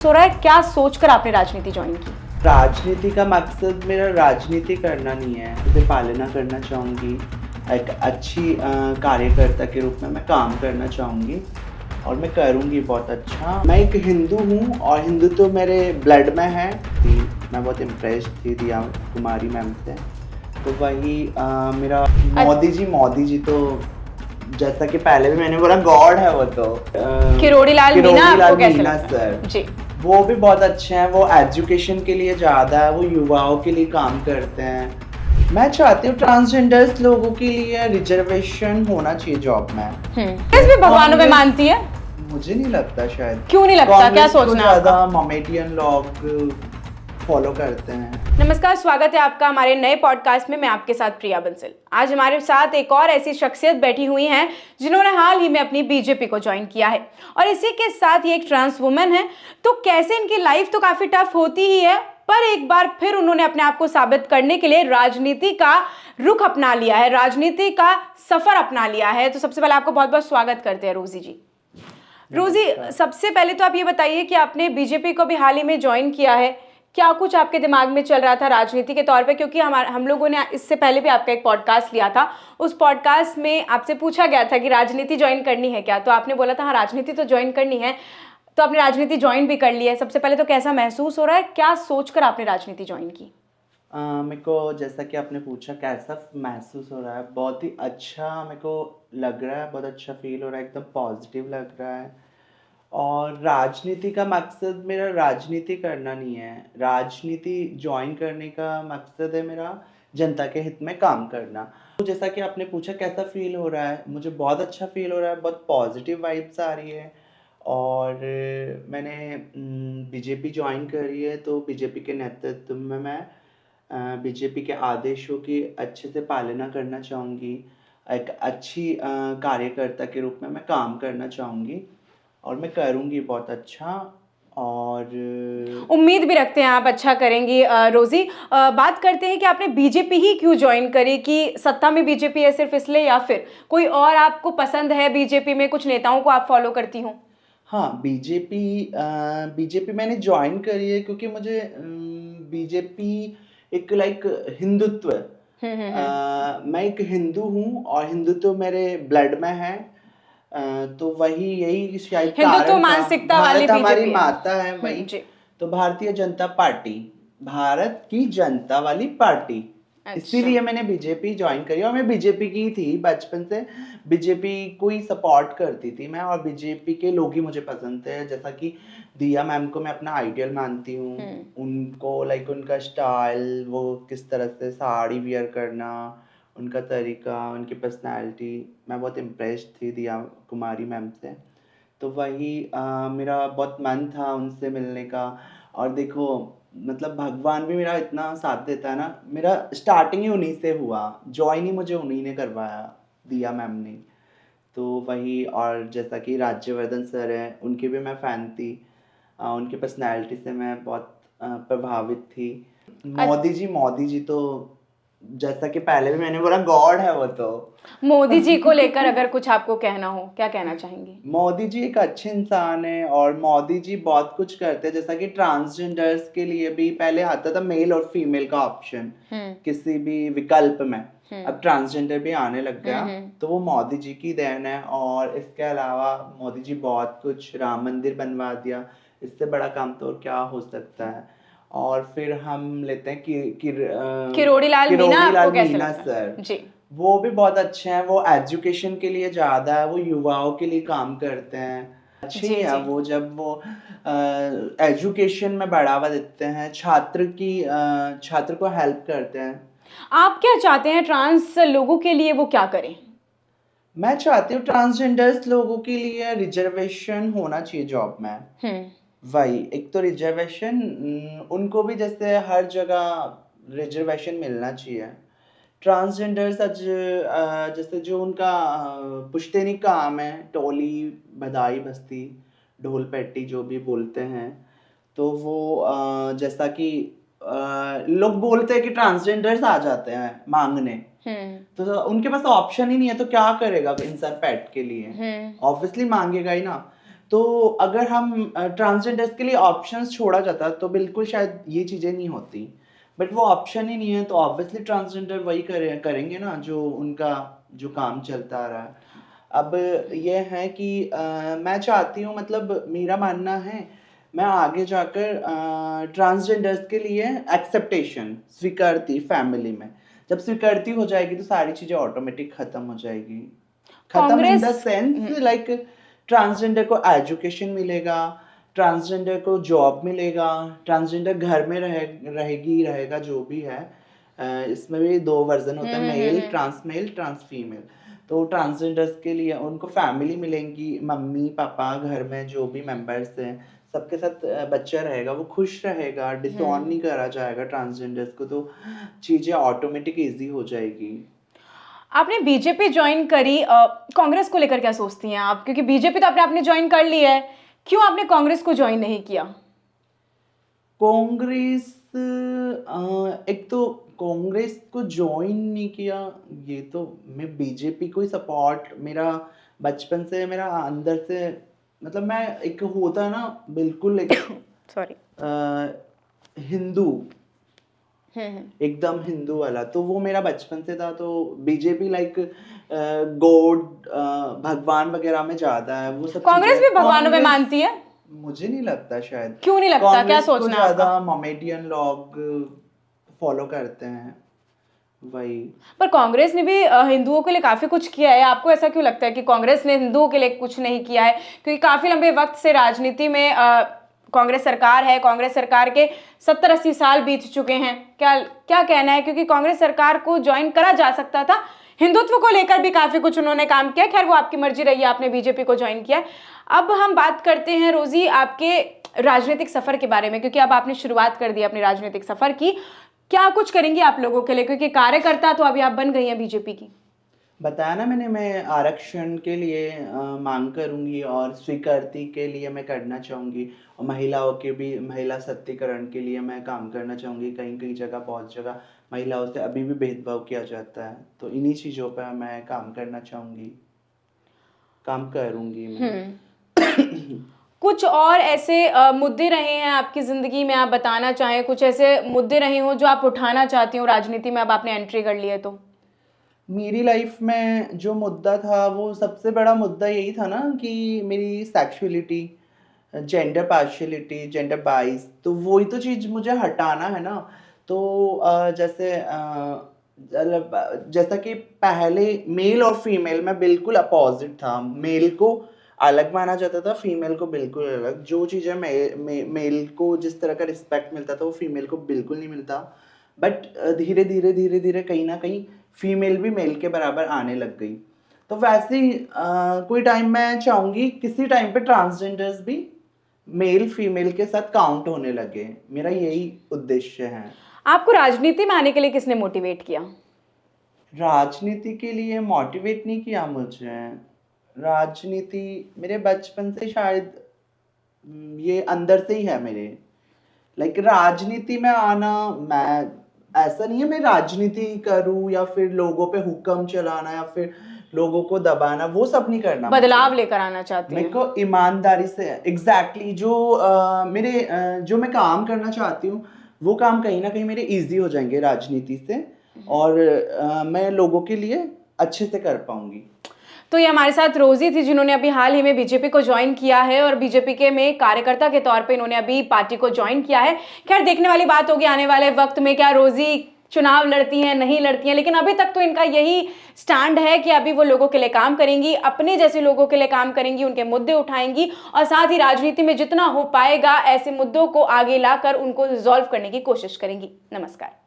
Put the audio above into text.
हो रहा है, क्या सोचकर आपने राजनीति ज्वाइन की? राजनीति का मकसद मेरा राजनीति करना नहीं है, उसे पालना करना चाहूँगी। एक अच्छी कार्यकर्ता के रूप में मैं काम करना चाहूँगी और मैं करूँगी बहुत अच्छा। मैं एक हिंदू हूँ और हिंदू तो मेरे ब्लड में है। मैं बहुत इम्प्रेस्ड थी दिया कुमारी मैम से, तो वही मेरा मोदी जी तो जैसा कि पहले भी मैंने बोला गॉड है वो तो। किरोड़ी लाल मीना आपको कैसे लगता है? सर जी, वो भी बहुत अच्छे हैं। वो एजुकेशन के लिए ज़्यादा है, वो युवाओं के लिए काम करते हैं। मैं चाहती हूँ ट्रांसजेंडर्स लोगों के लिए रिजर्वेशन होना चाहिए जॉब में। कांग्रेस भी भगवानों में मानती है? मुझे नहीं लगता, शायद। क्यों नहीं लगता? क्या सोचना है आपका? ज़्यादा मोमेडियन लोग फॉलो करते हैं। नमस्कार, स्वागत है आपका हमारे नए पॉडकास्ट में। मैं आपके साथ प्रिया बंसल। आज हमारे साथ एक और ऐसी शख्सियत बैठी हुई हैं जिन्होंने हाल ही में अपनी बीजेपी को ज्वाइन किया है और इसी के साथ ये एक ट्रांस वुमेन है। तो कैसे इनकी लाइफ तो काफी टफ होती ही है, पर एक बार फिर उन्होंने अपने आप को साबित करने के लिए राजनीति का रुख अपना लिया है, राजनीति का सफर अपना लिया है। तो सबसे पहले आपको बहुत बहुत स्वागत करते हैं रोजी जी। रोजी, सबसे पहले तो आप ये बताइए कि आपने बीजेपी को भी हाल ही में ज्वाइन किया है, क्या कुछ आपके दिमाग में चल रहा था राजनीति के तौर पे? क्योंकि हम लोगों ने इससे पहले भी आपका एक पॉडकास्ट लिया था, उस पॉडकास्ट में आपसे पूछा गया था कि राजनीति ज्वाइन करनी है क्या, तो आपने बोला था हाँ राजनीति तो ज्वाइन करनी है। तो आपने राजनीति ज्वाइन भी कर ली है। सबसे पहले तो कैसा महसूस हो रहा है, क्या सोचकर आपने राजनीति ज्वाइन की? मेरे को जैसा कि आपने पूछा कैसा महसूस हो रहा है, बहुत ही अच्छा मेरे को लग रहा है, बहुत अच्छा फील हो रहा है, एकदम पॉजिटिव लग रहा है। और राजनीति का मकसद मेरा राजनीति करना नहीं है, राजनीति ज्वाइन करने का मकसद है मेरा जनता के हित में काम करना। तो जैसा कि आपने पूछा कैसा फील हो रहा है, मुझे बहुत अच्छा फील हो रहा है, बहुत पॉजिटिव वाइब्स आ रही है। और मैंने बीजेपी ज्वाइन करी है, तो बीजेपी के नेतृत्व में मैं बीजेपी के आदेशों की अच्छे से पालना करना चाहूँगी। एक अच्छी कार्यकर्ता के रूप में मैं काम करना चाहूँगी और मैं करूँगी बहुत अच्छा। और उम्मीद भी रखते हैं आप अच्छा करेंगी। रोजी, बात करते हैं कि आपने बीजेपी ही क्यों ज्वाइन करी, कि सत्ता में बीजेपी है सिर्फ इसलिए, या फिर कोई और आपको पसंद है बीजेपी में, कुछ नेताओं को आप फॉलो करती हो? हाँ, बीजेपी मैंने ज्वाइन करी है क्योंकि मुझे बीजेपी एक लाइक हिंदुत्व है। मैं एक हिंदू हूँ और हिंदुत्व मेरे ब्लड में है। तो वही यही शायद हिंदुत्व कारण था। मानसिकता वाली भारत हमारी बीजेपी है। माता है वही। जी। तो भारतीय जनता पार्टी, भारत की जनता वाली पार्टी, अच्छा। इसीलिए मैंने बीजेपी ज्वाइन करी। और मैं बीजेपी की थी बचपन से, बीजेपी को ही सपोर्ट करती थी मैं, और बीजेपी के लोग ही मुझे पसंद थे। जैसा कि दिया मैम को मैं अपना आइडियल मानती हूँ। उनको लाइक उनका स्टाइल, वो किस तरह से साड़ी वियर करना, उनका तरीका, उनकी पर्सनैलिटी, मैं बहुत इम्प्रेस्ड थी दिया कुमारी मैम से। तो वही मेरा बहुत मन था उनसे मिलने का। और देखो, मतलब भगवान भी मेरा इतना साथ देता है ना, मेरा स्टार्टिंग ही उन्हीं से हुआ, ज्वाइन ही मुझे उन्हीं ने करवाया, दिया मैम ने। तो वही, और जैसा कि राज्यवर्धन सर हैं, उनकी भी मैं फ़ैन थी। उनकी पर्सनैलिटी से मैं बहुत प्रभावित थी। मोदी जी तो जैसा कि पहले भी मैंने बोला गॉड है वो तो। मोदी जी को लेकर अगर कुछ आपको कहना हो, क्या कहना चाहेंगे? मोदी जी एक अच्छे इंसान है और मोदी जी बहुत कुछ करते हैं। जैसा कि ट्रांसजेंडर्स के लिए भी पहले आता था मेल और फीमेल का ऑप्शन किसी भी विकल्प में, अब ट्रांसजेंडर भी आने लग गया। तो वो मोदी जी की देन है। और इसके अलावा मोदी जी बहुत कुछ, राम मंदिर बनवा दिया, इससे बड़ा काम तो और क्या हो सकता है। और फिर हम लेते हैं किरोड़ी लाल मीना सर। जी, वो भी बहुत अच्छे हैं, वो एजुकेशन के लिए ज़्यादा है, वो युवाओं के लिए काम करते हैं। अच्छे ही है वो, जब वो एजुकेशन में बढ़ावा देते हैं, छात्र को हेल्प करते हैं। आप क्या चाहते हैं ट्रांस लोगों के लिए, वो क्या करें? मैं चाहती हूँ ट्रांसजेंडर्स लोगों के लिए रिजर्वेशन होना चाहिए जॉब में। वही, एक तो रिजर्वेशन, उनको भी जैसे हर जगह रिजर्वेशन मिलना चाहिए। ट्रांसजेंडर्स आज जैसे जो उनका पुश्तैनी काम है, टोली, बधाई, बस्ती, ढोल पेटी जो भी बोलते हैं, तो वो जैसा कि लोग बोलते हैं कि ट्रांसजेंडर्स आ जाते हैं मांगने, तो उनके पास ऑप्शन ही नहीं है, तो क्या करेगा इंसान पेट के लिए? ऑब्वियसली मांगेगा ही ना। तो अगर हम ट्रांसजेंडर्स के लिए ऑप्शंस छोड़ा जाता तो बिल्कुल शायद ये चीज़ें नहीं होती, बट वो ऑप्शन ही नहीं है, तो ऑब्वियसली ट्रांसजेंडर वही करेंगे ना जो उनका जो काम चलता आ रहा है। अब ये है कि मैं चाहती हूँ, मतलब मेरा मानना है मैं आगे जाकर ट्रांसजेंडर्स के लिए एक्सेप्टेशन, स्वीकृति फैमिली में, जब स्वीकृति हो जाएगी तो सारी चीज़ें ऑटोमेटिक ख़त्म हो जाएगी। ख़त्म in the Congress sense like transgender को एजुकेशन मिलेगा, ट्रांसजेंडर को जॉब मिलेगा, ट्रांसजेंडर घर में रहेगा जो भी है। इसमें भी 2 वर्ज़न होता है, मेल, ट्रांस फीमेल। तो ट्रांसजेंडर्स के लिए उनको फैमिली मिलेंगी, मम्मी पापा घर में जो भी मेंबर्स हैं सबके साथ बच्चा रहेगा, वो खुश रहेगा, डिसऑन नहीं करा जाएगा ट्रांसजेंडर्स को, तो चीज़ें ऑटोमेटिक ईजी हो जाएगी। आपने बीजेपी ज्वाइन करी, कांग्रेस को लेकर क्या सोचती हैं आप? क्योंकि बीजेपी तो आपने ज्वाइन कर ली है, क्यों आपने कांग्रेस को ज्वाइन नहीं किया? कांग्रेस एक तो कांग्रेस को ज्वाइन नहीं किया, ये तो मैं बीजेपी को ही सपोर्ट, मेरा बचपन से मेरा अंदर से, मतलब मैं एक होता है ना बिल्कुल एक सॉरी। हिंदू, एकदम हिंदू वाला, तो वो मेरा बचपन से था। तो बीजेपी लाइक गॉड, भगवान वगैरह में ज्यादा है वो सब कांग्रेस चीजें। भी भगवानों में कांग्रेस मानती है? मुझे नहीं लगता, शायद क्यों नहीं लगता? क्या कांग्रेस को सोचना है आपका? ज्यादा मोमेडियन लोग फॉलो करते हैं, वही। पर कांग्रेस ने भी हिंदुओं के लिए काफी कुछ किया है। आपको ऐसा क्यों लगता है कि कांग्रेस ने हिंदुओं के लिए कुछ नहीं किया है? क्योंकि काफी लंबे वक्त से राजनीति में कांग्रेस सरकार है, कांग्रेस सरकार के 70-80 साल बीत चुके हैं। क्या कहना है? क्योंकि कांग्रेस सरकार को ज्वाइन करा जा सकता था, हिंदुत्व को लेकर भी काफी कुछ उन्होंने काम किया। खैर वो आपकी मर्जी रही है, आपने बीजेपी को ज्वाइन किया। अब हम बात करते हैं रोजी आपके राजनीतिक सफर के बारे में, क्योंकि अब आपने शुरुआत कर दी अपने राजनीतिक सफर की। क्या कुछ करेंगी आप लोगों के लिए? क्योंकि कार्यकर्ता तो अभी आप बन गई हैं बीजेपी की। बताया ना मैंने, मैं आरक्षण के लिए मांग करूंगी और स्वीकृति के लिए मैं करना चाहूंगी, और महिलाओं के भी महिला सशक्तिकरण के लिए मैं काम करना चाहूंगी। कहीं कहीं जगह, बहुत जगह महिलाओं से अभी भी भेदभाव किया जाता है, तो इन्हीं चीज़ों पर मैं काम करना चाहूंगी, काम करूंगी मैं। कुछ और ऐसे मुद्दे रहे हैं आपकी ज़िंदगी में, आप बताना चाहें? कुछ ऐसे मुद्दे रहे हो जो आप उठाना चाहती हो राजनीति में, अब आपने एंट्री कर ली है तो? मेरी लाइफ में जो मुद्दा था, वो सबसे बड़ा मुद्दा यही था ना कि मेरी सेक्सुअलिटी, जेंडर पार्शियलिटी, जेंडर बाइस, तो वही तो चीज़ मुझे हटाना है ना। तो जैसा कि पहले मेल और फीमेल में बिल्कुल अपोजिट था, मेल को अलग माना जाता था, फीमेल को बिल्कुल अलग। जो चीज़ें मेल को जिस तरह का रिस्पेक्ट मिलता था वो फीमेल को बिल्कुल नहीं मिलता। बट धीरे धीरे कहीं ना कहीं फीमेल भी मेल के बराबर आने लग गई। तो वैसे ही कोई टाइम मैं चाहूँगी किसी टाइम पे ट्रांसजेंडर्स भी मेल फीमेल के साथ काउंट होने लगे। मेरा यही उद्देश्य है। आपको राजनीति में आने के लिए किसने मोटिवेट किया? राजनीति के लिए मोटिवेट नहीं किया मुझे, राजनीति मेरे बचपन से शायद ये अंदर से ही है मेरे। लाइक राजनीति में आना, मैं ऐसा नहीं है मैं राजनीति करूं या फिर लोगों पे हुक्म चलाना या फिर लोगों को दबाना, वो सब नहीं करना। बदलाव लेकर आना चाहती मेरे हैं? को ईमानदारी से एग्जैक्टली जो मैं काम करना चाहती हूँ वो काम कहीं ना कहीं मेरे इजी हो जाएंगे राजनीति से, और मैं लोगों के लिए अच्छे से कर पाऊंगी। तो ये हमारे साथ रोजी थी, जिन्होंने अभी हाल ही में बीजेपी को ज्वाइन किया है और बीजेपी के में कार्यकर्ता के तौर पे इन्होंने अभी पार्टी को ज्वाइन किया है। खैर देखने वाली बात होगी आने वाले वक्त में क्या रोजी चुनाव लड़ती हैं, नहीं लड़ती हैं, लेकिन अभी तक तो इनका यही स्टैंड है कि अभी वो लोगों के लिए काम करेंगी, अपने जैसे लोगों के लिए काम करेंगी, उनके मुद्दे उठाएंगी और साथ ही राजनीति में जितना हो पाएगा ऐसे मुद्दों को आगे लाकर उनको रिजॉल्व करने की कोशिश करेंगी। नमस्कार।